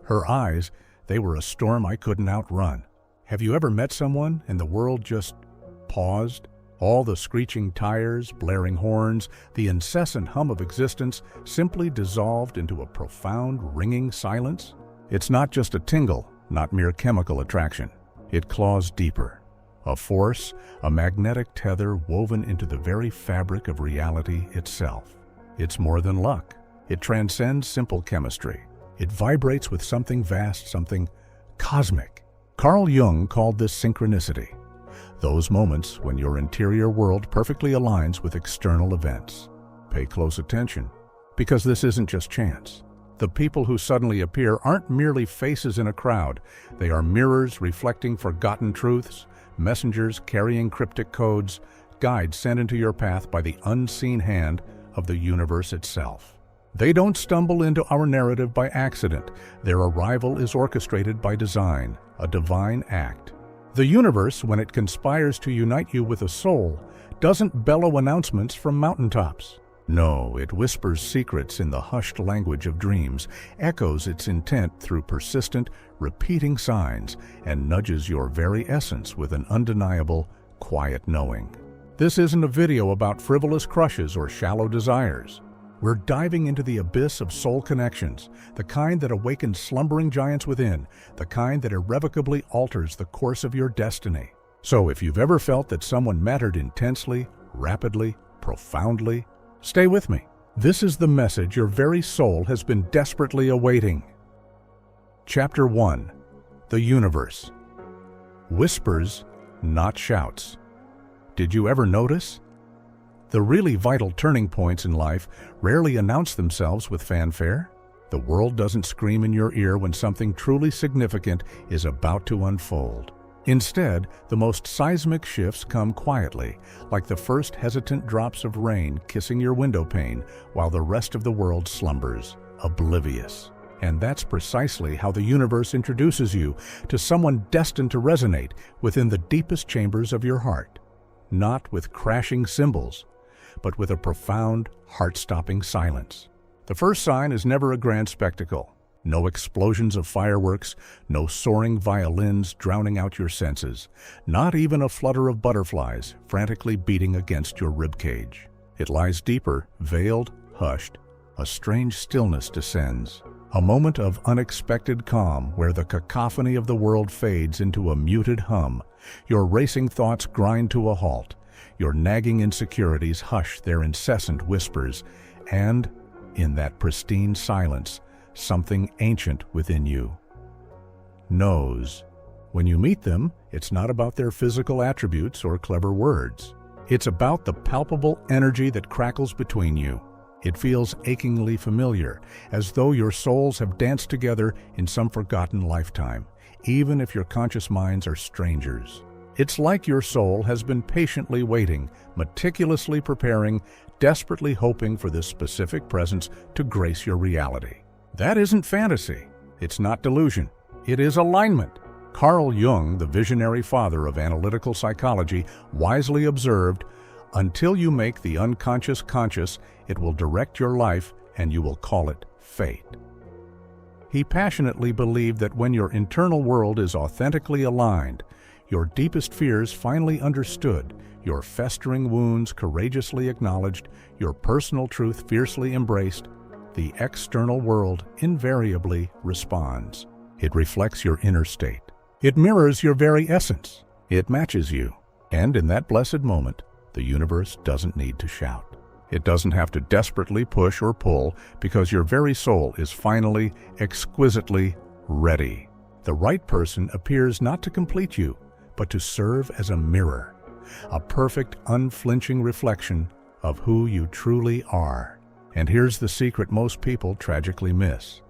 Her eyes, they were a storm I couldn't outrun. Have you ever met someone and the world just paused? All the screeching tires, blaring horns, the incessant hum of existence simply dissolved into a profound, ringing silence? It's not just a tingle, not mere chemical attraction. It claws deeper. A force, a magnetic tether woven into the very fabric of reality itself. It's more than luck. It transcends simple chemistry. It vibrates with something vast, something cosmic. Carl Jung called this synchronicity. Those moments when your interior world perfectly aligns with external events. Pay close attention, because this isn't just chance. The people who suddenly appear aren't merely faces in a crowd. They are mirrors reflecting forgotten truths, messengers carrying cryptic codes, guides sent into your path by the unseen hand of the universe itself. They don't stumble into our narrative by accident. Their arrival is orchestrated by design, a divine act. The universe, when it conspires to unite you with a soul, doesn't bellow announcements from mountaintops. No, it whispers secrets in the hushed language of dreams, echoes its intent through persistent, repeating signs, and nudges your very essence with an undeniable, quiet knowing. This isn't a video about frivolous crushes or shallow desires. We're diving into the abyss of soul connections, the kind that awakens slumbering giants within, the kind that irrevocably alters the course of your destiny. So if you've ever felt that someone mattered intensely, rapidly, profoundly, stay with me. This is the message your very soul has been desperately awaiting. Chapter 1. The Universe. Whispers, not shouts. Did you ever notice? The really vital turning points in life rarely announce themselves with fanfare. The world doesn't scream in your ear when something truly significant is about to unfold. Instead, the most seismic shifts come quietly, like the first hesitant drops of rain kissing your window pane while the rest of the world slumbers, oblivious. And that's precisely how the universe introduces you to someone destined to resonate within the deepest chambers of your heart. Not with crashing cymbals, but with a profound, heart-stopping silence. The first sign is never a grand spectacle. No explosions of fireworks, no soaring violins drowning out your senses, not even a flutter of butterflies frantically beating against your ribcage. It lies deeper, veiled, hushed. A strange stillness descends. A moment of unexpected calm where the cacophony of the world fades into a muted hum. Your racing thoughts grind to a halt. Your nagging insecurities hush their incessant whispers, and, in that pristine silence, something ancient within you knows. When you meet them, it's not about their physical attributes or clever words. It's about the palpable energy that crackles between you. It feels achingly familiar, as though your souls have danced together in some forgotten lifetime, even if your conscious minds are strangers. It's like your soul has been patiently waiting, meticulously preparing, desperately hoping for this specific presence to grace your reality. That isn't fantasy. It's not delusion. It is alignment. Carl Jung, the visionary father of analytical psychology, wisely observed, "Until you make the unconscious conscious, it will direct your life and you will call it fate." He passionately believed that when your internal world is authentically aligned, your deepest fears finally understood, your festering wounds courageously acknowledged, your personal truth fiercely embraced, the external world invariably responds. It reflects your inner state. It mirrors your very essence. It matches you. And in that blessed moment, the universe doesn't need to shout. It doesn't have to desperately push or pull, because your very soul is finally, exquisitely ready. The right person appears not to complete you, but to serve as a mirror, a perfect, unflinching reflection of who you truly are. And here's the secret most people tragically miss.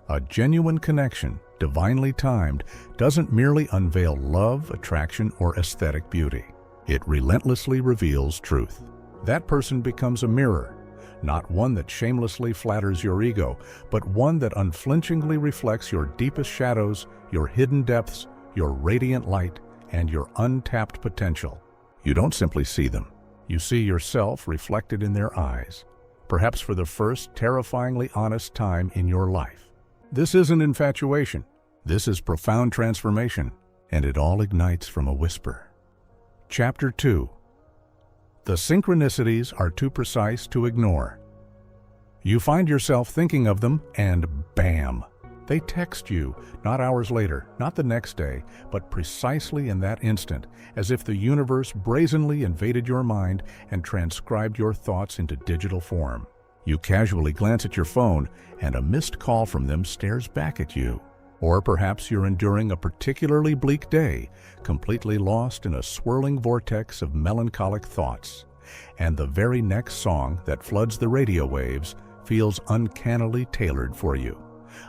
A genuine connection, divinely timed, doesn't merely unveil love, attraction, or aesthetic beauty. It relentlessly reveals truth. That person becomes a mirror, not one that shamelessly flatters your ego, but one that unflinchingly reflects your deepest shadows, your hidden depths, your radiant light, and your untapped potential. You don't simply see them. You see yourself reflected in their eyes, perhaps for the first terrifyingly honest time in your life. This isn't infatuation. This is profound transformation, and it all ignites from a whisper. Chapter 2. The synchronicities are too precise to ignore. You find yourself thinking of them, and bam! They text you, not hours later, not the next day, but precisely in that instant, as if the universe brazenly invaded your mind and transcribed your thoughts into digital form. You casually glance at your phone, and a missed call from them stares back at you. Or perhaps you're enduring a particularly bleak day, completely lost in a swirling vortex of melancholic thoughts. And the very next song that floods the radio waves feels uncannily tailored for you.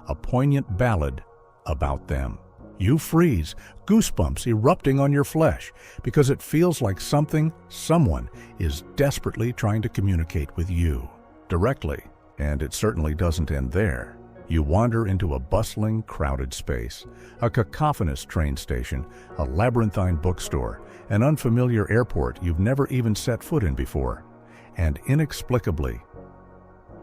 A poignant ballad about them. You freeze, goosebumps erupting on your flesh, because it feels like someone is desperately trying to communicate with you. Directly, and it certainly doesn't end there. You wander into a bustling, crowded space, a cacophonous train station, a labyrinthine bookstore, an unfamiliar airport you've never even set foot in before. And inexplicably,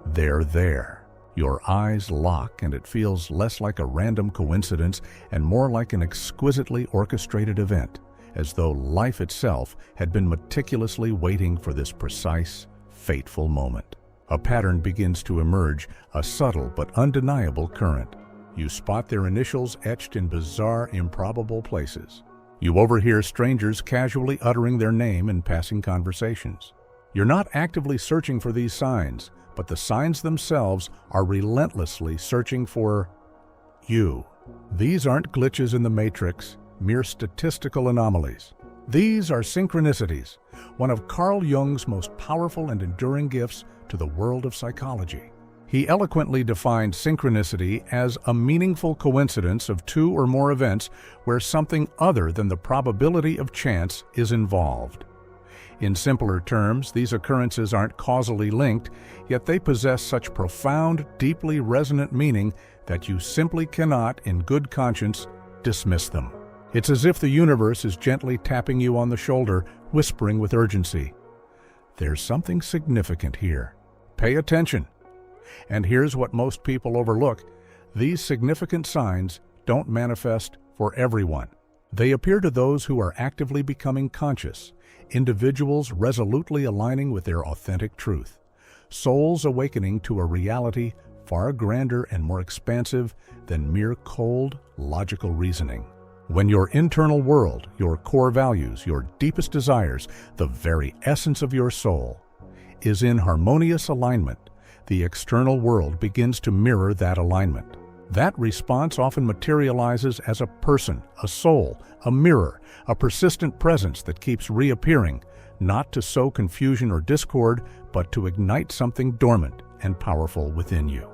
they're there. Your eyes lock, and it feels less like a random coincidence and more like an exquisitely orchestrated event, as though life itself had been meticulously waiting for this precise, fateful moment. A pattern begins to emerge, a subtle but undeniable current. You spot their initials etched in bizarre, improbable places. You overhear strangers casually uttering their name in passing conversations. You're not actively searching for these signs, but the signs themselves are relentlessly searching for you. These aren't glitches in the matrix, mere statistical anomalies. These are synchronicities, one of Carl Jung's most powerful and enduring gifts to the world of psychology. He eloquently defined synchronicity as a meaningful coincidence of two or more events where something other than the probability of chance is involved. In simpler terms, these occurrences aren't causally linked, yet they possess such profound, deeply resonant meaning that you simply cannot, in good conscience, dismiss them. It's as if the universe is gently tapping you on the shoulder, whispering with urgency, "There's something significant here. Pay attention." And here's what most people overlook. These significant signs don't manifest for everyone. They appear to those who are actively becoming conscious, individuals resolutely aligning with their authentic truth, souls awakening to a reality far grander and more expansive than mere cold, logical reasoning. When your internal world, your core values, your deepest desires, the very essence of your soul, is in harmonious alignment, the external world begins to mirror that alignment. That response often materializes as a person, a soul, a mirror, a persistent presence that keeps reappearing, not to sow confusion or discord, but to ignite something dormant and powerful within you.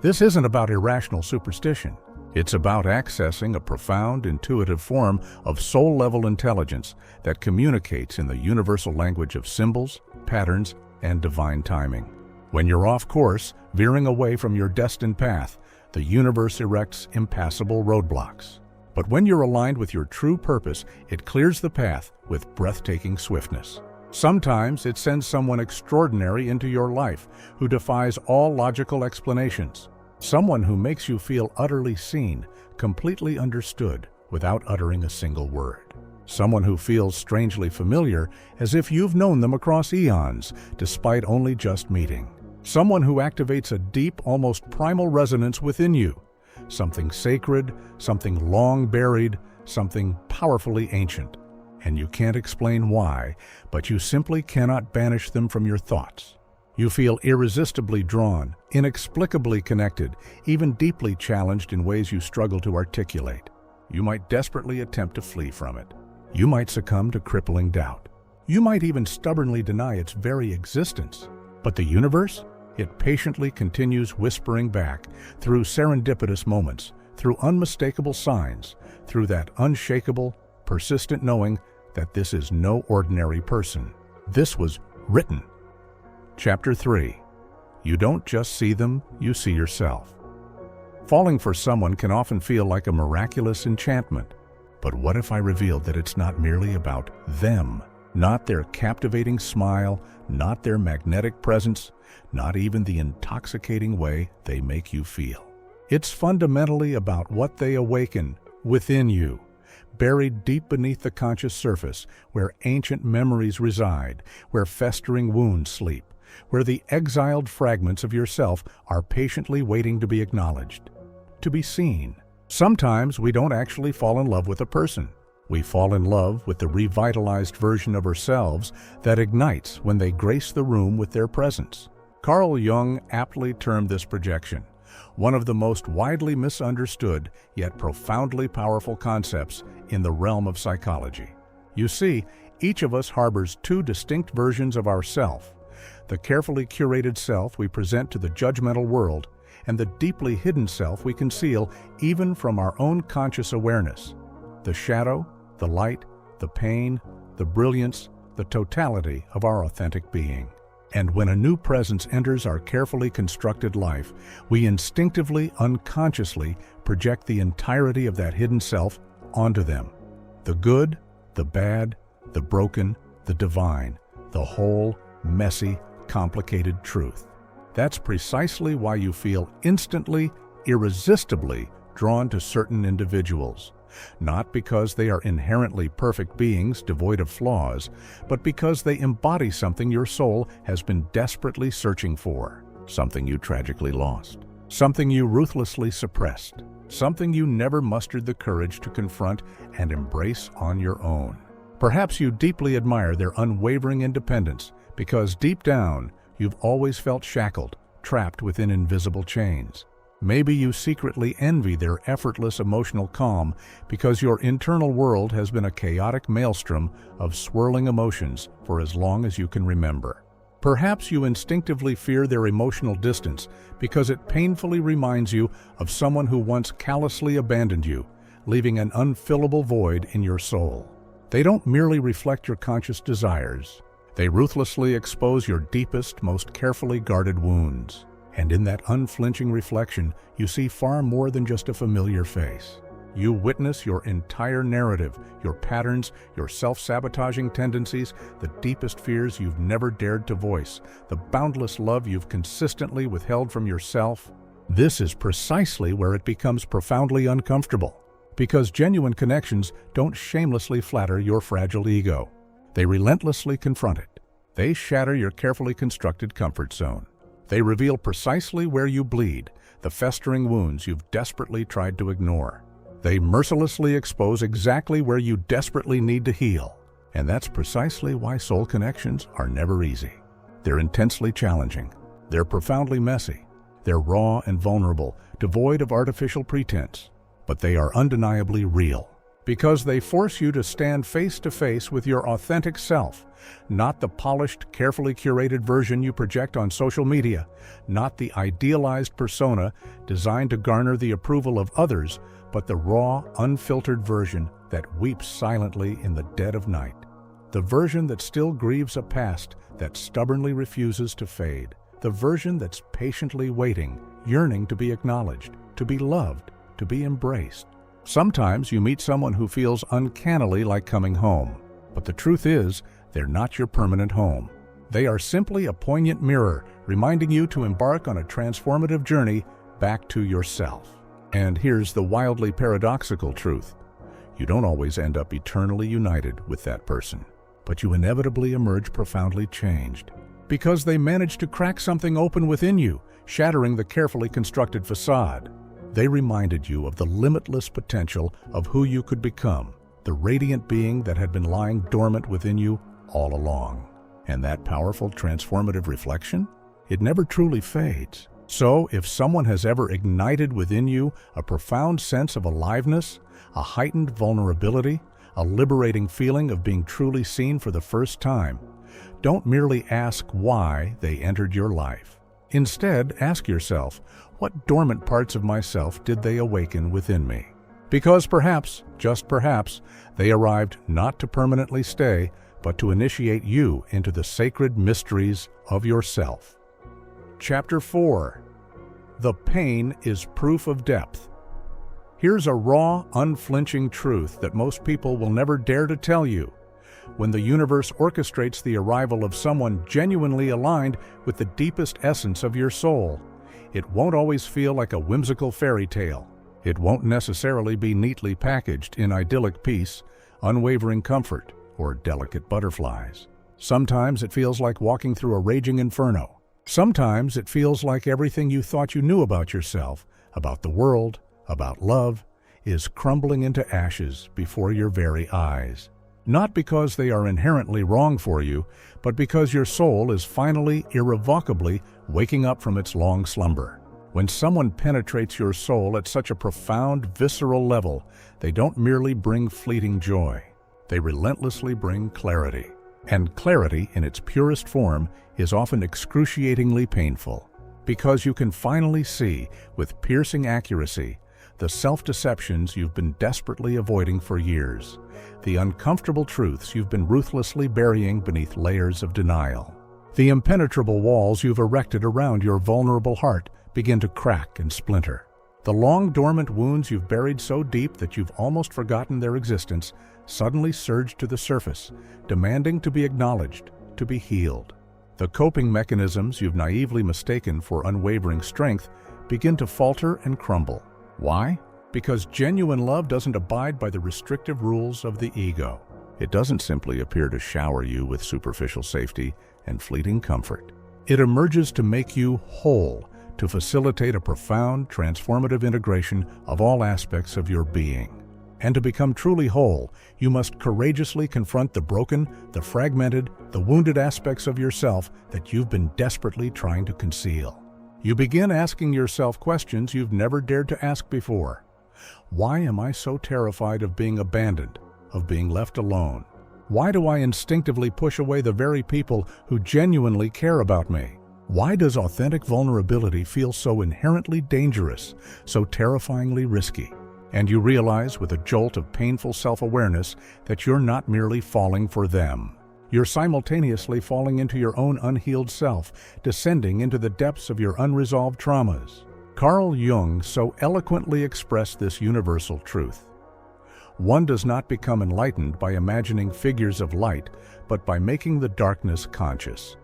This isn't about irrational superstition. It's about accessing a profound, intuitive form of soul-level intelligence that communicates in the universal language of symbols, patterns, and divine timing. When you're off course, veering away from your destined path, the universe erects impassable roadblocks. But when you're aligned with your true purpose, it clears the path with breathtaking swiftness. Sometimes it sends someone extraordinary into your life who defies all logical explanations. Someone who makes you feel utterly seen, completely understood, without uttering a single word. Someone who feels strangely familiar, as if you've known them across eons, despite only just meeting. Someone who activates a deep, almost primal resonance within you. Something sacred, something long buried, something powerfully ancient. And you can't explain why, but you simply cannot banish them from your thoughts. You feel irresistibly drawn, inexplicably connected, even deeply challenged in ways you struggle to articulate. You might desperately attempt to flee from it. You might succumb to crippling doubt. You might even stubbornly deny its very existence. But the universe? It patiently continues whispering back, through serendipitous moments, through unmistakable signs, through that unshakable, persistent knowing that this is no ordinary person. This was written. Chapter 3. You don't just see them, you see yourself. Falling for someone can often feel like a miraculous enchantment. But what if I revealed that it's not merely about them? Not their captivating smile, not their magnetic presence, not even the intoxicating way they make you feel. It's fundamentally about what they awaken within you, buried deep beneath the conscious surface, where ancient memories reside, where festering wounds sleep, where the exiled fragments of yourself are patiently waiting to be acknowledged, to be seen. Sometimes we don't actually fall in love with a person. We fall in love with the revitalized version of ourselves that ignites when they grace the room with their presence. Carl Jung aptly termed this projection one of the most widely misunderstood yet profoundly powerful concepts in the realm of psychology. You see, each of us harbors two distinct versions of ourself: the carefully curated self we present to the judgmental world, and the deeply hidden self we conceal even from our own conscious awareness. The shadow, the light, the pain, the brilliance, the totality of our authentic being. And when a new presence enters our carefully constructed life, we instinctively, unconsciously project the entirety of that hidden self onto them. The good, the bad, the broken, the divine, the whole, messy, complicated truth. That's precisely why you feel instantly, irresistibly drawn to certain individuals. Not because they are inherently perfect beings devoid of flaws, but because they embody something your soul has been desperately searching for, something you tragically lost, something you ruthlessly suppressed, something you never mustered the courage to confront and embrace on your own. Perhaps you deeply admire their unwavering independence because deep down you've always felt shackled, trapped within invisible chains. Maybe you secretly envy their effortless emotional calm because your internal world has been a chaotic maelstrom of swirling emotions for as long as you can remember. Perhaps you instinctively fear their emotional distance because it painfully reminds you of someone who once callously abandoned you, leaving an unfillable void in your soul. They don't merely reflect your conscious desires. They ruthlessly expose your deepest, most carefully guarded wounds. And in that unflinching reflection, you see far more than just a familiar face. You witness your entire narrative, your patterns, your self-sabotaging tendencies, the deepest fears you've never dared to voice, the boundless love you've consistently withheld from yourself. This is precisely where it becomes profoundly uncomfortable, because genuine connections don't shamelessly flatter your fragile ego. They relentlessly confront it. They shatter your carefully constructed comfort zone. They reveal precisely where you bleed, the festering wounds you've desperately tried to ignore. They mercilessly expose exactly where you desperately need to heal. And that's precisely why soul connections are never easy. They're intensely challenging. They're profoundly messy. They're raw and vulnerable, devoid of artificial pretense. But they are undeniably real, because they force you to stand face to face with your authentic self, not the polished, carefully curated version you project on social media, not the idealized persona designed to garner the approval of others, but the raw, unfiltered version that weeps silently in the dead of night. The version that still grieves a past that stubbornly refuses to fade. The version that's patiently waiting, yearning to be acknowledged, to be loved, to be embraced. Sometimes you meet someone who feels uncannily like coming home, but the truth is, they're not your permanent home. They are simply a poignant mirror, reminding you to embark on a transformative journey back to yourself. And here's the wildly paradoxical truth. You don't always end up eternally united with that person, but you inevitably emerge profoundly changed, because they managed to crack something open within you, shattering the carefully constructed facade. They reminded you of the limitless potential of who you could become, the radiant being that had been lying dormant within you all along. And that powerful transformative reflection? It never truly fades. So, if someone has ever ignited within you a profound sense of aliveness, a heightened vulnerability, a liberating feeling of being truly seen for the first time, don't merely ask why they entered your life. Instead, ask yourself, what dormant parts of myself did they awaken within me? Because perhaps, just perhaps, they arrived not to permanently stay, but to initiate you into the sacred mysteries of yourself. Chapter 4. The pain is proof of depth. Here's a raw, unflinching truth that most people will never dare to tell you. When the universe orchestrates the arrival of someone genuinely aligned with the deepest essence of your soul, It won't always feel like a whimsical fairy tale. It won't necessarily be neatly packaged in idyllic peace, unwavering comfort, or delicate butterflies. Sometimes it feels like walking through a raging inferno. Sometimes it feels like everything you thought you knew about yourself, about the world, about love, is crumbling into ashes before your very eyes. Not because they are inherently wrong for you, but because your soul is finally, irrevocably waking up from its long slumber. When someone penetrates your soul at such a profound, visceral level, they don't merely bring fleeting joy. They relentlessly bring clarity. And clarity, in its purest form, is often excruciatingly painful. Because you can finally see, with piercing accuracy, the self-deceptions you've been desperately avoiding for years, the uncomfortable truths you've been ruthlessly burying beneath layers of denial. The impenetrable walls you've erected around your vulnerable heart begin to crack and splinter. The long-dormant wounds you've buried so deep that you've almost forgotten their existence suddenly surge to the surface, demanding to be acknowledged, to be healed. The coping mechanisms you've naively mistaken for unwavering strength begin to falter and crumble. Why? Because genuine love doesn't abide by the restrictive rules of the ego. It doesn't simply appear to shower you with superficial safety and fleeting comfort. It emerges to make you whole, to facilitate a profound, transformative integration of all aspects of your being. And to become truly whole, you must courageously confront the broken, the fragmented, the wounded aspects of yourself that you've been desperately trying to conceal. You begin asking yourself questions you've never dared to ask before. Why am I so terrified of being abandoned, of being left alone? Why do I instinctively push away the very people who genuinely care about me? Why does authentic vulnerability feel so inherently dangerous, so terrifyingly risky? And you realize with a jolt of painful self-awareness that you're not merely falling for them. You're simultaneously falling into your own unhealed self, descending into the depths of your unresolved traumas. Carl Jung so eloquently expressed this universal truth. One does not become enlightened by imagining figures of light, but by making the darkness conscious.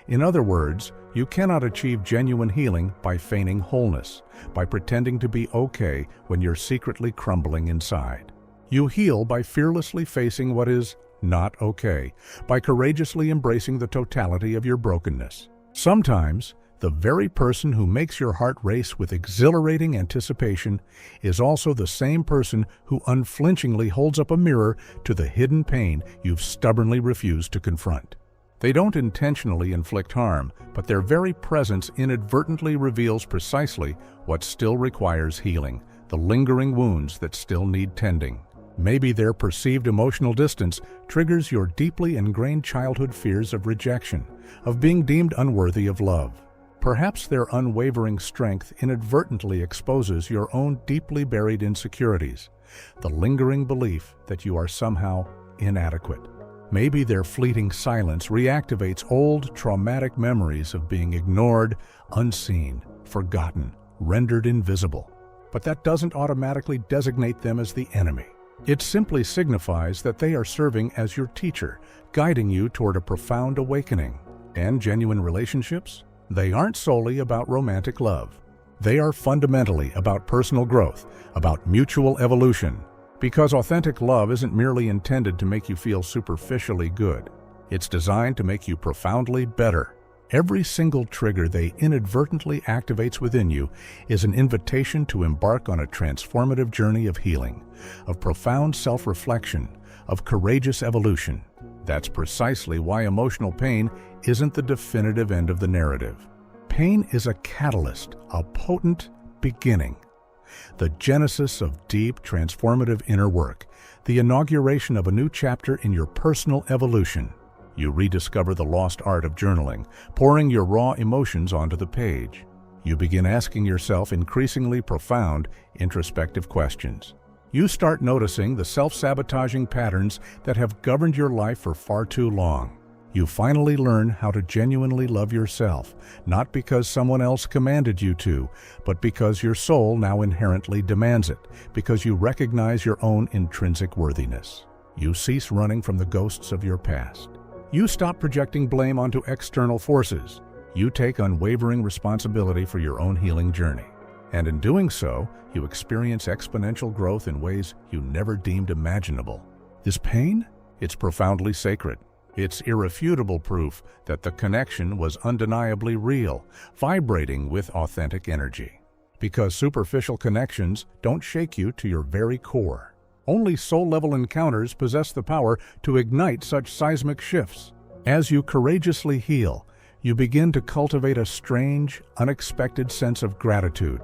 In other words, you cannot achieve genuine healing by feigning wholeness, by pretending to be okay when you're secretly crumbling inside. You heal by fearlessly facing what is not okay, by courageously embracing the totality of your brokenness. Sometimes, the very person who makes your heart race with exhilarating anticipation is also the same person who unflinchingly holds up a mirror to the hidden pain you've stubbornly refused to confront. They don't intentionally inflict harm, but their very presence inadvertently reveals precisely what still requires healing, the lingering wounds that still need tending. Maybe their perceived emotional distance triggers your deeply ingrained childhood fears of rejection, of being deemed unworthy of love. Perhaps their unwavering strength inadvertently exposes your own deeply buried insecurities, the lingering belief that you are somehow inadequate. Maybe their fleeting silence reactivates old, traumatic memories of being ignored, unseen, forgotten, rendered invisible. But that doesn't automatically designate them as the enemy. It simply signifies that they are serving as your teacher, guiding you toward a profound awakening. And genuine relationships? They aren't solely about romantic love. They are fundamentally about personal growth, about mutual evolution. Because authentic love isn't merely intended to make you feel superficially good. It's designed to make you profoundly better. Every single trigger they inadvertently activates within you is an invitation to embark on a transformative journey of healing, of profound self-reflection, of courageous evolution. That's precisely why emotional pain isn't the definitive end of the narrative. Pain is a catalyst, a potent beginning. The genesis of deep, transformative inner work, the inauguration of a new chapter in your personal evolution. You rediscover the lost art of journaling, pouring your raw emotions onto the page. You begin asking yourself increasingly profound, introspective questions. You start noticing the self-sabotaging patterns that have governed your life for far too long. You finally learn how to genuinely love yourself, not because someone else commanded you to, but because your soul now inherently demands it, because you recognize your own intrinsic worthiness. You cease running from the ghosts of your past. You stop projecting blame onto external forces. You take unwavering responsibility for your own healing journey. And in doing so, you experience exponential growth in ways you never deemed imaginable. This pain? It's profoundly sacred. It's irrefutable proof that the connection was undeniably real, vibrating with authentic energy. Because superficial connections don't shake you to your very core. Only soul-level encounters possess the power to ignite such seismic shifts. As you courageously heal, you begin to cultivate a strange, unexpected sense of gratitude,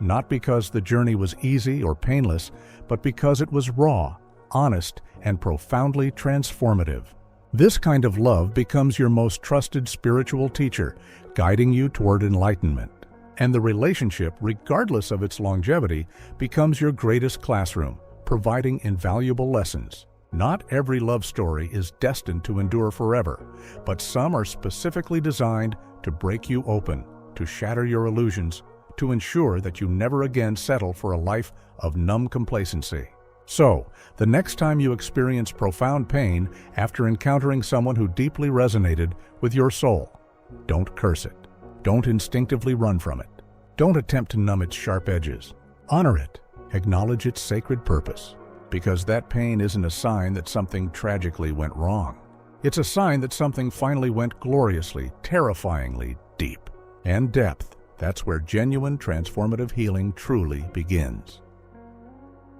not because the journey was easy or painless, but because it was raw, honest, and profoundly transformative. This kind of love becomes your most trusted spiritual teacher, guiding you toward enlightenment. And the relationship, regardless of its longevity, becomes your greatest classroom, providing invaluable lessons. Not every love story is destined to endure forever, but some are specifically designed to break you open, to shatter your illusions, to ensure that you never again settle for a life of numb complacency. So, the next time you experience profound pain after encountering someone who deeply resonated with your soul, don't curse it. Don't instinctively run from it. Don't attempt to numb its sharp edges. Honor it. Acknowledge its sacred purpose. Because that pain isn't a sign that something tragically went wrong. It's a sign that something finally went gloriously, terrifyingly deep. And depth, that's where genuine transformative healing truly begins.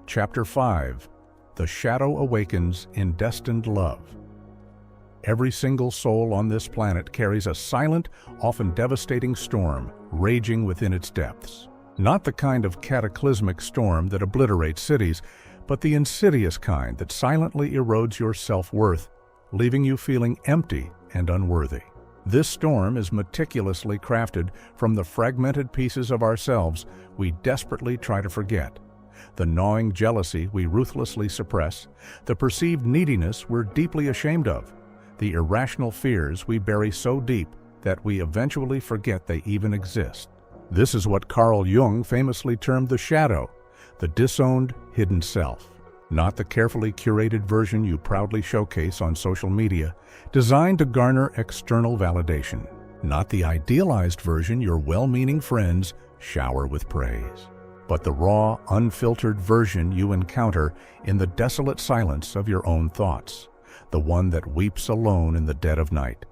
Chapter 5. The Shadow Awakens in Destined Love. Every single soul on this planet carries a silent, often devastating storm raging within its depths. Not the kind of cataclysmic storm that obliterates cities, but the insidious kind that silently erodes your self-worth, leaving you feeling empty and unworthy. This storm is meticulously crafted from the fragmented pieces of ourselves we desperately try to forget, the gnawing jealousy we ruthlessly suppress, the perceived neediness we're deeply ashamed of, the irrational fears we bury so deep that we eventually forget they even exist. This is what Carl Jung famously termed the shadow, the disowned hidden self. Not the carefully curated version you proudly showcase on social media, designed to garner external validation. Not the idealized version your well-meaning friends shower with praise. But the raw, unfiltered version you encounter in the desolate silence of your own thoughts. The one that weeps alone in the dead of night,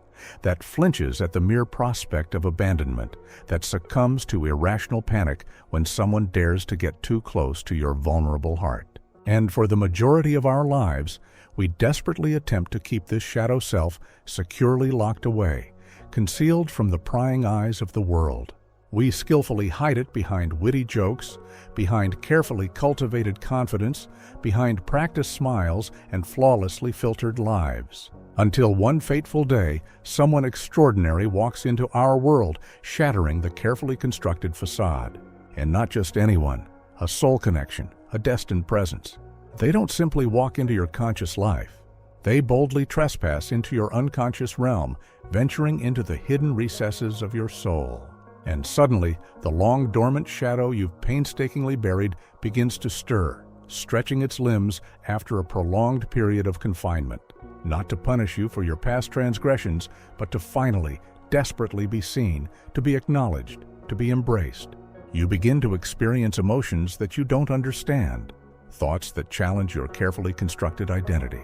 that flinches at the mere prospect of abandonment, that succumbs to irrational panic when someone dares to get too close to your vulnerable heart. And for the majority of our lives, we desperately attempt to keep this shadow self securely locked away, concealed from the prying eyes of the world. We skillfully hide it behind witty jokes, behind carefully cultivated confidence, behind practiced smiles and flawlessly filtered lives. Until one fateful day, someone extraordinary walks into our world, shattering the carefully constructed facade. And not just anyone, a soul connection, a destined presence. They don't simply walk into your conscious life. They boldly trespass into your unconscious realm, venturing into the hidden recesses of your soul. And suddenly, the long dormant shadow you've painstakingly buried begins to stir, stretching its limbs after a prolonged period of confinement. Not to punish you for your past transgressions, but to finally, desperately be seen, to be acknowledged, to be embraced. You begin to experience emotions that you don't understand, thoughts that challenge your carefully constructed identity.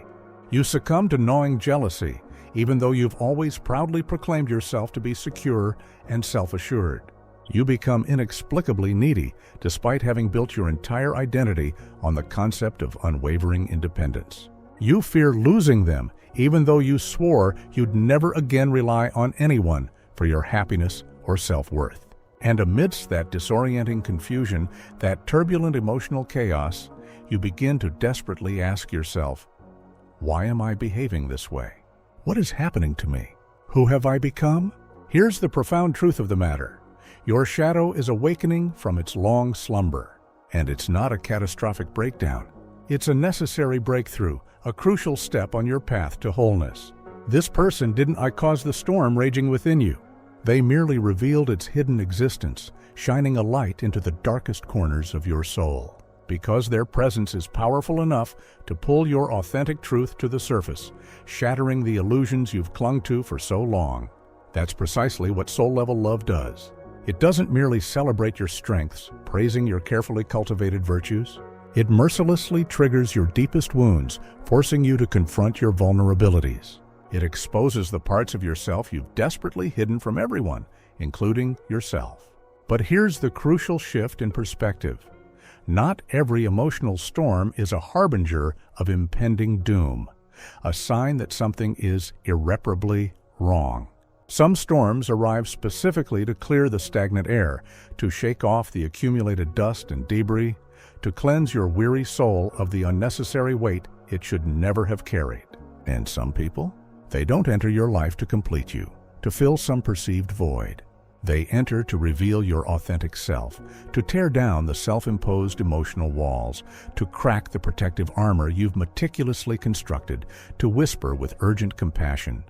You succumb to gnawing jealousy, even though you've always proudly proclaimed yourself to be secure and self-assured. You become inexplicably needy, despite having built your entire identity on the concept of unwavering independence. You fear losing them, even though you swore you'd never again rely on anyone for your happiness or self-worth. And amidst that disorienting confusion, that turbulent emotional chaos, you begin to desperately ask yourself, why am I behaving this way? What is happening to me? Who have I become? Here's the profound truth of the matter. Your shadow is awakening from its long slumber. And it's not a catastrophic breakdown. It's a necessary breakthrough, a crucial step on your path to wholeness. This person didn't cause the storm raging within you. They merely revealed its hidden existence, shining a light into the darkest corners of your soul. Because their presence is powerful enough to pull your authentic truth to the surface, shattering the illusions you've clung to for so long. That's precisely what soul-level love does. It doesn't merely celebrate your strengths, praising your carefully cultivated virtues. It mercilessly triggers your deepest wounds, forcing you to confront your vulnerabilities. It exposes the parts of yourself you've desperately hidden from everyone, including yourself. But here's the crucial shift in perspective. Not every emotional storm is a harbinger of impending doom, a sign that something is irreparably wrong. Some storms arrive specifically to clear the stagnant air, to shake off the accumulated dust and debris, to cleanse your weary soul of the unnecessary weight it should never have carried. And some people? They don't enter your life to complete you, to fill some perceived void. They enter to reveal your authentic self, to tear down the self-imposed emotional walls, to crack the protective armor you've meticulously constructed, to whisper with urgent compassion,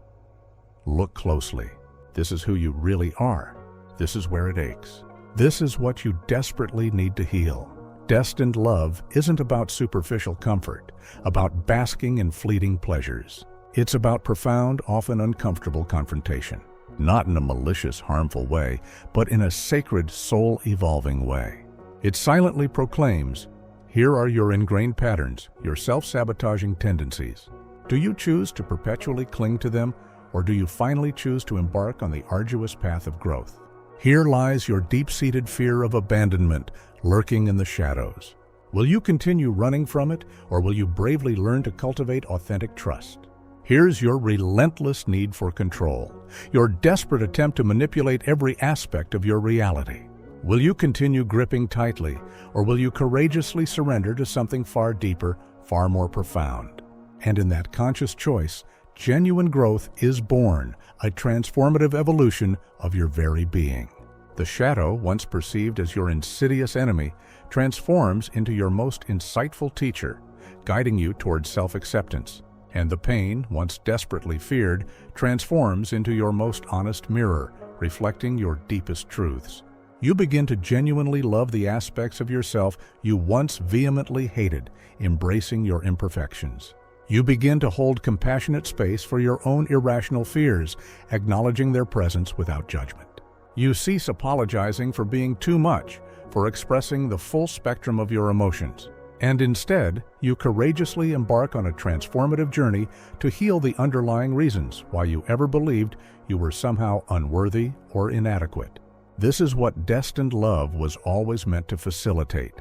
"Look closely. This is who you really are. This is where it aches. This is what you desperately need to heal." Destined love isn't about superficial comfort, about basking in fleeting pleasures. It's about profound, often uncomfortable confrontation. Not in a malicious, harmful way, but in a sacred, soul-evolving way. It silently proclaims, here are your ingrained patterns, your self-sabotaging tendencies. Do you choose to perpetually cling to them, or do you finally choose to embark on the arduous path of growth? Here lies your deep-seated fear of abandonment, lurking in the shadows. Will you continue running from it, or will you bravely learn to cultivate authentic trust? Here's your relentless need for control, your desperate attempt to manipulate every aspect of your reality. Will you continue gripping tightly, or will you courageously surrender to something far deeper, far more profound? And in that conscious choice, genuine growth is born, a transformative evolution of your very being. The shadow, once perceived as your insidious enemy, transforms into your most insightful teacher, guiding you towards self-acceptance. And the pain, once desperately feared, transforms into your most honest mirror, reflecting your deepest truths. You begin to genuinely love the aspects of yourself you once vehemently hated, embracing your imperfections. You begin to hold compassionate space for your own irrational fears, acknowledging their presence without judgment. You cease apologizing for being too much, for expressing the full spectrum of your emotions. And instead, you courageously embark on a transformative journey to heal the underlying reasons why you ever believed you were somehow unworthy or inadequate. This is what destined love was always meant to facilitate.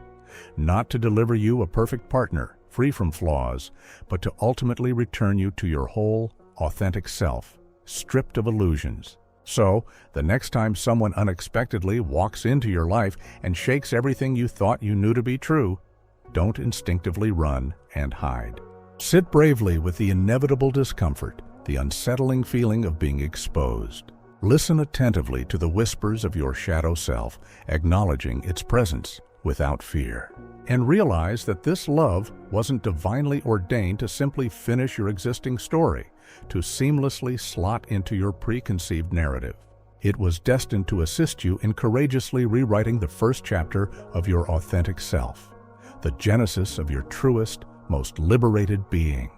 Not to deliver you a perfect partner, free from flaws, but to ultimately return you to your whole, authentic self, stripped of illusions. So, the next time someone unexpectedly walks into your life and shakes everything you thought you knew to be true, don't instinctively run and hide. Sit bravely with the inevitable discomfort, the unsettling feeling of being exposed. Listen attentively to the whispers of your shadow self, acknowledging its presence without fear. And realize that this love wasn't divinely ordained to simply finish your existing story, to seamlessly slot into your preconceived narrative. It was destined to assist you in courageously rewriting the first chapter of your authentic self, the genesis of your truest, most liberated being.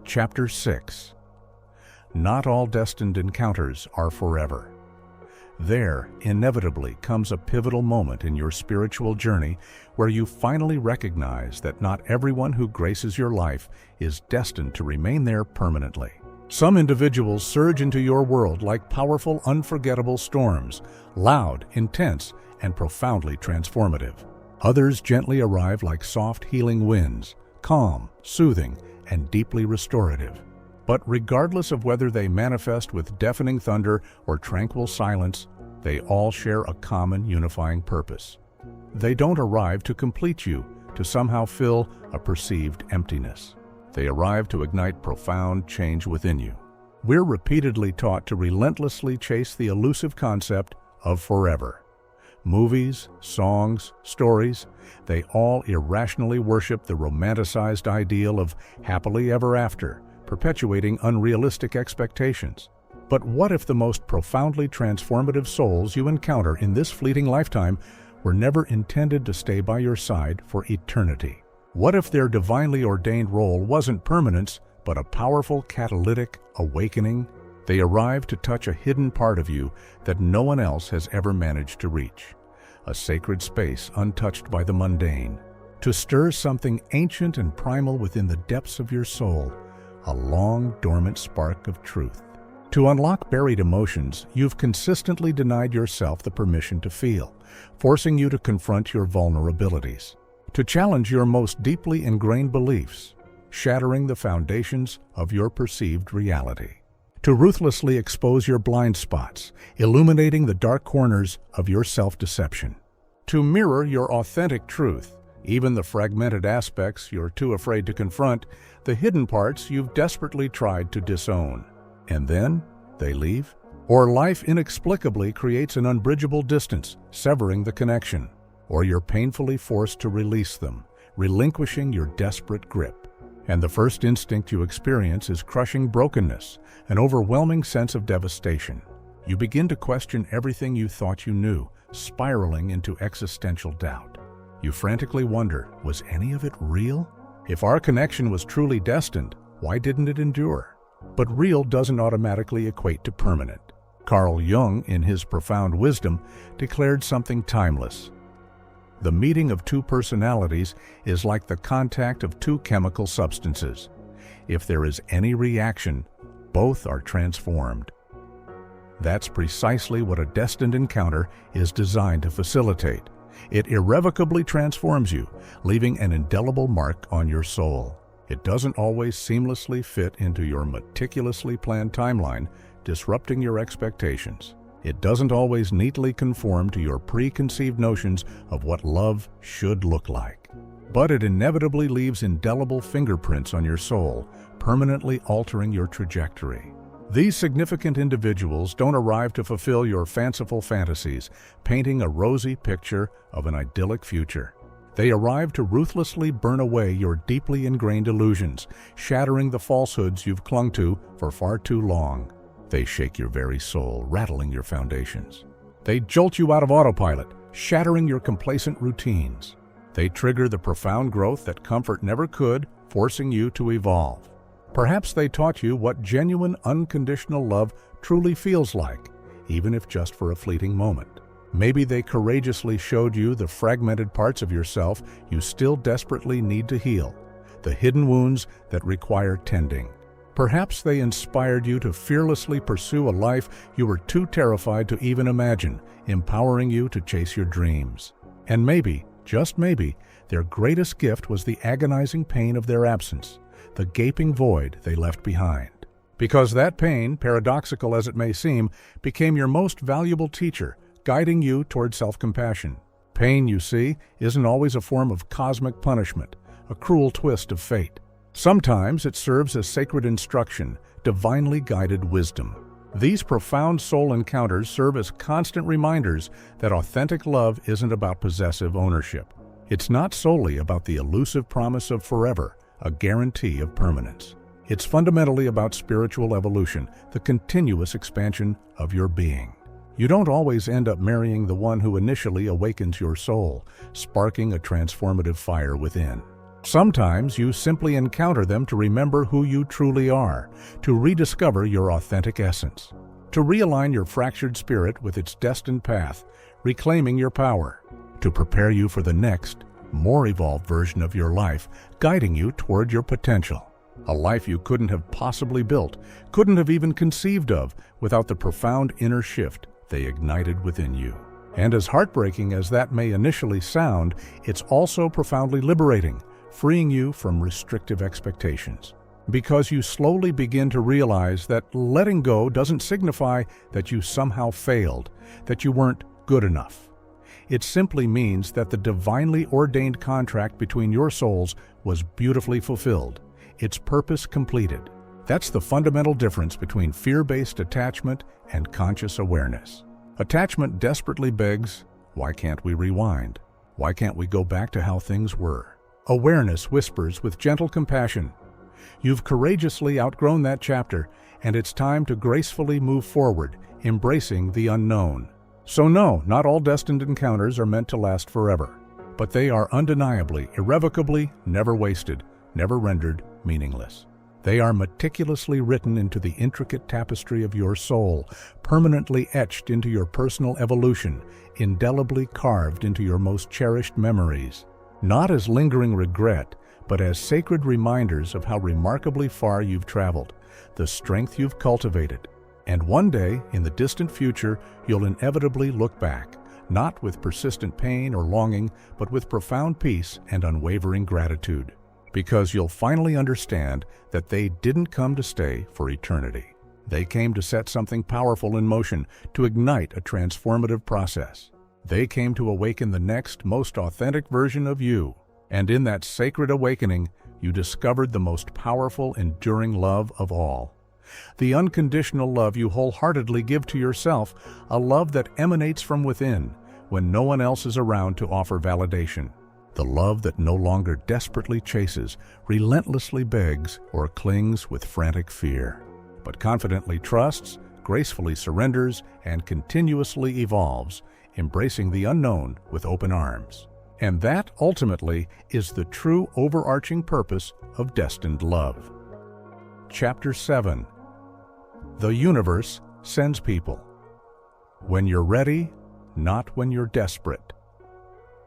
Chapter 6. Not all destined encounters are forever. There, inevitably, comes a pivotal moment in your spiritual journey where you finally recognize that not everyone who graces your life is destined to remain there permanently. Some individuals surge into your world like powerful, unforgettable storms, loud, intense, and profoundly transformative. Others gently arrive like soft, healing winds, calm, soothing, and deeply restorative. But regardless of whether they manifest with deafening thunder or tranquil silence, they all share a common unifying purpose. They don't arrive to complete you, to somehow fill a perceived emptiness. They arrive to ignite profound change within you. We're repeatedly taught to relentlessly chase the elusive concept of forever. Movies, songs, stories, they all irrationally worship the romanticized ideal of happily ever after, perpetuating unrealistic expectations. But what if the most profoundly transformative souls you encounter in this fleeting lifetime were never intended to stay by your side for eternity? What if their divinely ordained role wasn't permanence, but a powerful catalytic awakening? They arrive to touch a hidden part of you that no one else has ever managed to reach, a sacred space untouched by the mundane, to stir something ancient and primal within the depths of your soul, a long, dormant spark of truth. To unlock buried emotions, you've consistently denied yourself the permission to feel, forcing you to confront your vulnerabilities, to challenge your most deeply ingrained beliefs, shattering the foundations of your perceived reality, to ruthlessly expose your blind spots, illuminating the dark corners of your self-deception, to mirror your authentic truth, even the fragmented aspects you're too afraid to confront, the hidden parts you've desperately tried to disown. And then they leave? Or life inexplicably creates an unbridgeable distance, severing the connection. Or you're painfully forced to release them, relinquishing your desperate grip. And the first instinct you experience is crushing brokenness, an overwhelming sense of devastation. You begin to question everything you thought you knew, spiraling into existential doubt. You frantically wonder, was any of it real? If our connection was truly destined, why didn't it endure? But real doesn't automatically equate to permanent. Carl Jung, in his profound wisdom, declared something timeless. The meeting of two personalities is like the contact of two chemical substances. If there is any reaction, both are transformed. That's precisely what a destined encounter is designed to facilitate. It irrevocably transforms you, leaving an indelible mark on your soul. It doesn't always seamlessly fit into your meticulously planned timeline, disrupting your expectations. It doesn't always neatly conform to your preconceived notions of what love should look like. But it inevitably leaves indelible fingerprints on your soul, permanently altering your trajectory. These significant individuals don't arrive to fulfill your fanciful fantasies, painting a rosy picture of an idyllic future. They arrive to ruthlessly burn away your deeply ingrained illusions, shattering the falsehoods you've clung to for far too long. They shake your very soul, rattling your foundations. They jolt you out of autopilot, shattering your complacent routines. They trigger the profound growth that comfort never could, forcing you to evolve. Perhaps they taught you what genuine, unconditional love truly feels like, even if just for a fleeting moment. Maybe they courageously showed you the fragmented parts of yourself you still desperately need to heal, the hidden wounds that require tending. Perhaps they inspired you to fearlessly pursue a life you were too terrified to even imagine, empowering you to chase your dreams. And maybe, just maybe, their greatest gift was the agonizing pain of their absence, the gaping void they left behind. Because that pain, paradoxical as it may seem, became your most valuable teacher, guiding you toward self-compassion. Pain, you see, isn't always a form of cosmic punishment, a cruel twist of fate. Sometimes it serves as sacred instruction, divinely guided wisdom. These profound soul encounters serve as constant reminders that authentic love isn't about possessive ownership. It's not solely about the elusive promise of forever, a guarantee of permanence. It's fundamentally about spiritual evolution, the continuous expansion of your being. You don't always end up marrying the one who initially awakens your soul, sparking a transformative fire within. Sometimes you simply encounter them to remember who you truly are, to rediscover your authentic essence, to realign your fractured spirit with its destined path, reclaiming your power, to prepare you for the next, more evolved version of your life, guiding you toward your potential. A life you couldn't have possibly built, couldn't have even conceived of without the profound inner shift they ignited within you. And as heartbreaking as that may initially sound, it's also profoundly liberating, freeing you from restrictive expectations. Because you slowly begin to realize that letting go doesn't signify that you somehow failed, that you weren't good enough. It simply means that the divinely ordained contract between your souls was beautifully fulfilled, its purpose completed. That's the fundamental difference between fear-based attachment and conscious awareness. Attachment desperately begs, why can't we rewind? Why can't we go back to how things were? Awareness whispers with gentle compassion, you've courageously outgrown that chapter, and it's time to gracefully move forward, embracing the unknown. So no, not all destined encounters are meant to last forever, but they are undeniably, irrevocably, never wasted, never rendered meaningless. They are meticulously written into the intricate tapestry of your soul, permanently etched into your personal evolution, indelibly carved into your most cherished memories. Not as lingering regret, but as sacred reminders of how remarkably far you've traveled, the strength you've cultivated. And one day, in the distant future, you'll inevitably look back, not with persistent pain or longing, but with profound peace and unwavering gratitude. Because you'll finally understand that they didn't come to stay for eternity. They came to set something powerful in motion, to ignite a transformative process. They came to awaken the next, most authentic version of you. And in that sacred awakening, you discovered the most powerful, enduring love of all. The unconditional love you wholeheartedly give to yourself, a love that emanates from within, when no one else is around to offer validation. The love that no longer desperately chases, relentlessly begs, or clings with frantic fear, but confidently trusts, gracefully surrenders, and continuously evolves, embracing the unknown with open arms. And that, ultimately, is the true overarching purpose of Destined Love. Chapter 7. The universe sends people. When you're ready, not when you're desperate.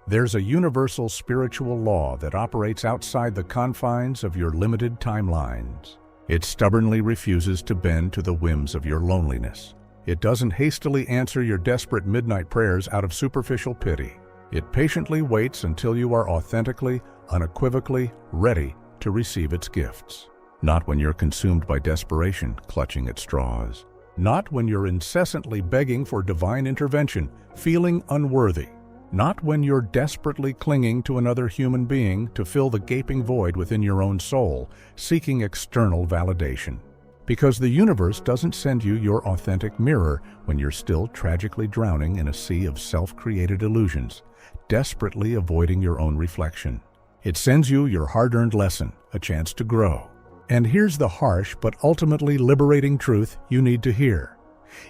There's a universal spiritual law that operates outside the confines of your limited timelines. It stubbornly refuses to bend to the whims of your loneliness. It doesn't hastily answer your desperate midnight prayers out of superficial pity. It patiently waits until you are authentically, unequivocally ready to receive its gifts. Not when you're consumed by desperation, clutching at straws. Not when you're incessantly begging for divine intervention, feeling unworthy. Not when you're desperately clinging to another human being to fill the gaping void within your own soul, seeking external validation. Because the universe doesn't send you your authentic mirror when you're still tragically drowning in a sea of self-created illusions, desperately avoiding your own reflection. It sends you your hard-earned lesson, a chance to grow. And here's the harsh but ultimately liberating truth you need to hear.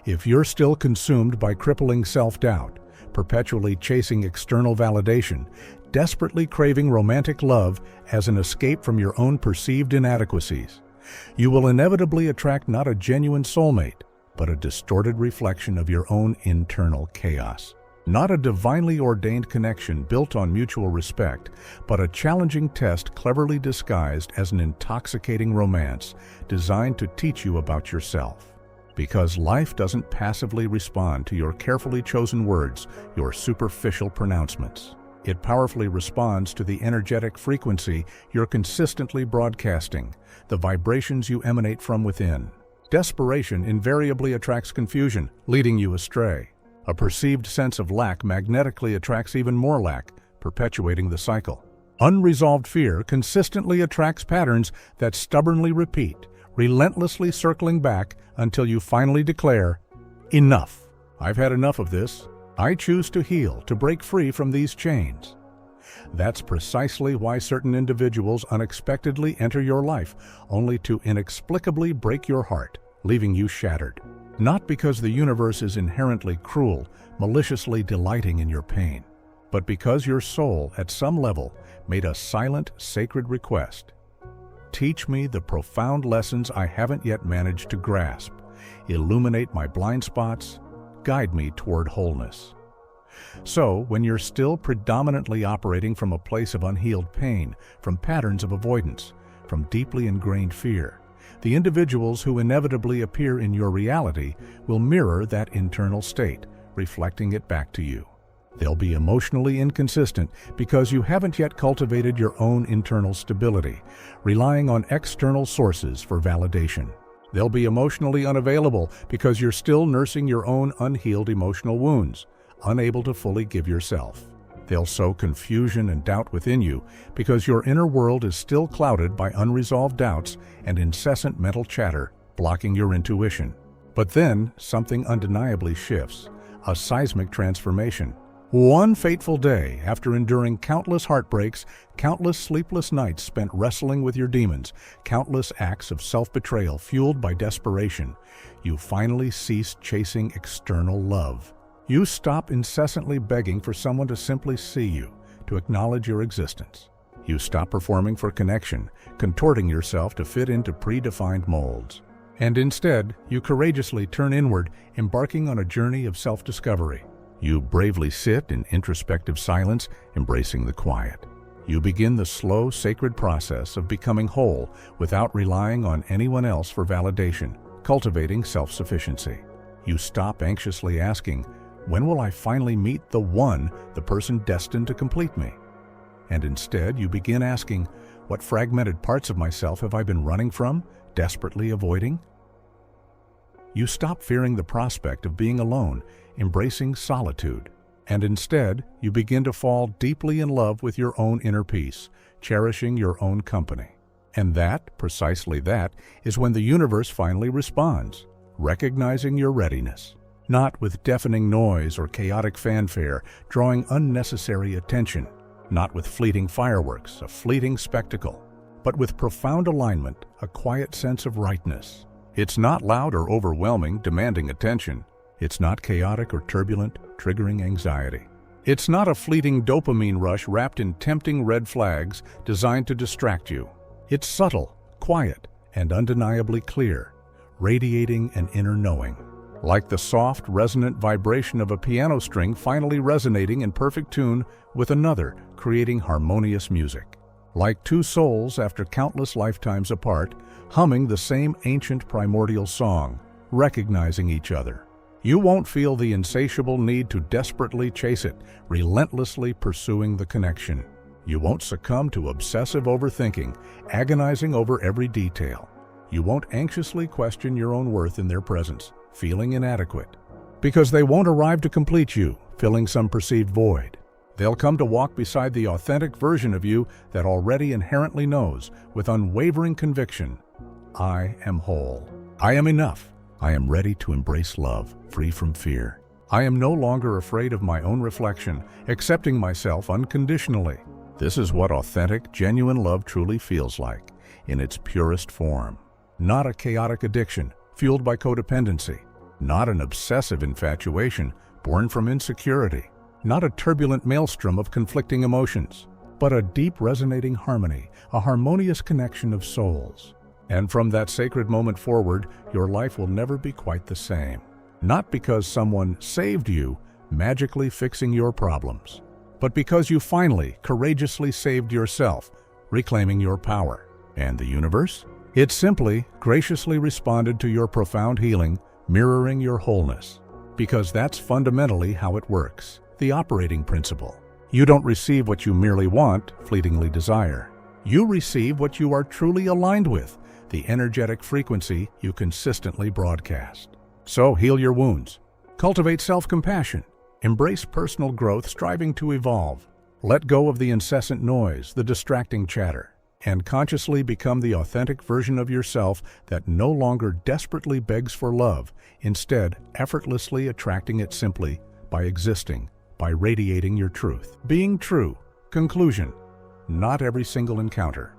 If you're still consumed by crippling self-doubt, perpetually chasing external validation, desperately craving romantic love as an escape from your own perceived inadequacies, you will inevitably attract not a genuine soulmate, but a distorted reflection of your own internal chaos. Not a divinely ordained connection built on mutual respect, but a challenging test cleverly disguised as an intoxicating romance designed to teach you about yourself. Because life doesn't passively respond to your carefully chosen words, your superficial pronouncements. It powerfully responds to the energetic frequency you're consistently broadcasting, the vibrations you emanate from within. Desperation invariably attracts confusion, leading you astray. A perceived sense of lack magnetically attracts even more lack, perpetuating the cycle. Unresolved fear consistently attracts patterns that stubbornly repeat, relentlessly circling back until you finally declare, "Enough. I've had enough of this. I choose to heal, to break free from these chains." That's precisely why certain individuals unexpectedly enter your life, only to inexplicably break your heart, leaving you shattered. Not because the universe is inherently cruel, maliciously delighting in your pain, but because your soul, at some level, made a silent, sacred request. Teach me the profound lessons I haven't yet managed to grasp. Illuminate my blind spots. Guide me toward wholeness. So, when you're still predominantly operating from a place of unhealed pain, from patterns of avoidance, from deeply ingrained fear, the individuals who inevitably appear in your reality will mirror that internal state, reflecting it back to you. They'll be emotionally inconsistent because you haven't yet cultivated your own internal stability, relying on external sources for validation. They'll be emotionally unavailable because you're still nursing your own unhealed emotional wounds, unable to fully give yourself. They'll sow confusion and doubt within you because your inner world is still clouded by unresolved doubts and incessant mental chatter, blocking your intuition. But then, something undeniably shifts, a seismic transformation. One fateful day, after enduring countless heartbreaks, countless sleepless nights spent wrestling with your demons, countless acts of self-betrayal fueled by desperation, you finally cease chasing external love. You stop incessantly begging for someone to simply see you, to acknowledge your existence. You stop performing for connection, contorting yourself to fit into predefined molds. And instead, you courageously turn inward, embarking on a journey of self-discovery. You bravely sit in introspective silence, embracing the quiet. You begin the slow, sacred process of becoming whole without relying on anyone else for validation, cultivating self-sufficiency. You stop anxiously asking, "When will I finally meet the one, the person destined to complete me?" And instead, you begin asking, "What fragmented parts of myself have I been running from, desperately avoiding?" You stop fearing the prospect of being alone, embracing solitude. And instead, you begin to fall deeply in love with your own inner peace, cherishing your own company. And that, precisely that, is when the universe finally responds, recognizing your readiness. Not with deafening noise or chaotic fanfare, drawing unnecessary attention. Not with fleeting fireworks, a fleeting spectacle. But with profound alignment, a quiet sense of rightness. It's not loud or overwhelming, demanding attention. It's not chaotic or turbulent, triggering anxiety. It's not a fleeting dopamine rush wrapped in tempting red flags designed to distract you. It's subtle, quiet, and undeniably clear, radiating an inner knowing. Like the soft, resonant vibration of a piano string finally resonating in perfect tune with another, creating harmonious music. Like two souls after countless lifetimes apart, humming the same ancient primordial song, recognizing each other. You won't feel the insatiable need to desperately chase it, relentlessly pursuing the connection. You won't succumb to obsessive overthinking, agonizing over every detail. You won't anxiously question your own worth in their presence, feeling inadequate. Because they won't arrive to complete you, filling some perceived void. They'll come to walk beside the authentic version of you that already inherently knows, with unwavering conviction, "I am whole. I am enough. I am ready to embrace love, free from fear. I am no longer afraid of my own reflection, accepting myself unconditionally." This is what authentic, genuine love truly feels like, in its purest form. Not a chaotic addiction, fueled by codependency. Not an obsessive infatuation, born from insecurity. Not a turbulent maelstrom of conflicting emotions, but a deep resonating harmony, a harmonious connection of souls. And from that sacred moment forward, your life will never be quite the same. Not because someone saved you, magically fixing your problems, but because you finally, courageously saved yourself, reclaiming your power. And the universe? It simply, graciously responded to your profound healing, mirroring your wholeness. Because that's fundamentally how it works, the operating principle. You don't receive what you merely want, fleetingly desire. You receive what you are truly aligned with, the energetic frequency you consistently broadcast. So heal your wounds. Cultivate self-compassion. Embrace personal growth, striving to evolve. Let go of the incessant noise, the distracting chatter, and consciously become the authentic version of yourself that no longer desperately begs for love, instead effortlessly attracting it simply by existing, by radiating your truth. Being true. Conclusion: not every single encounter,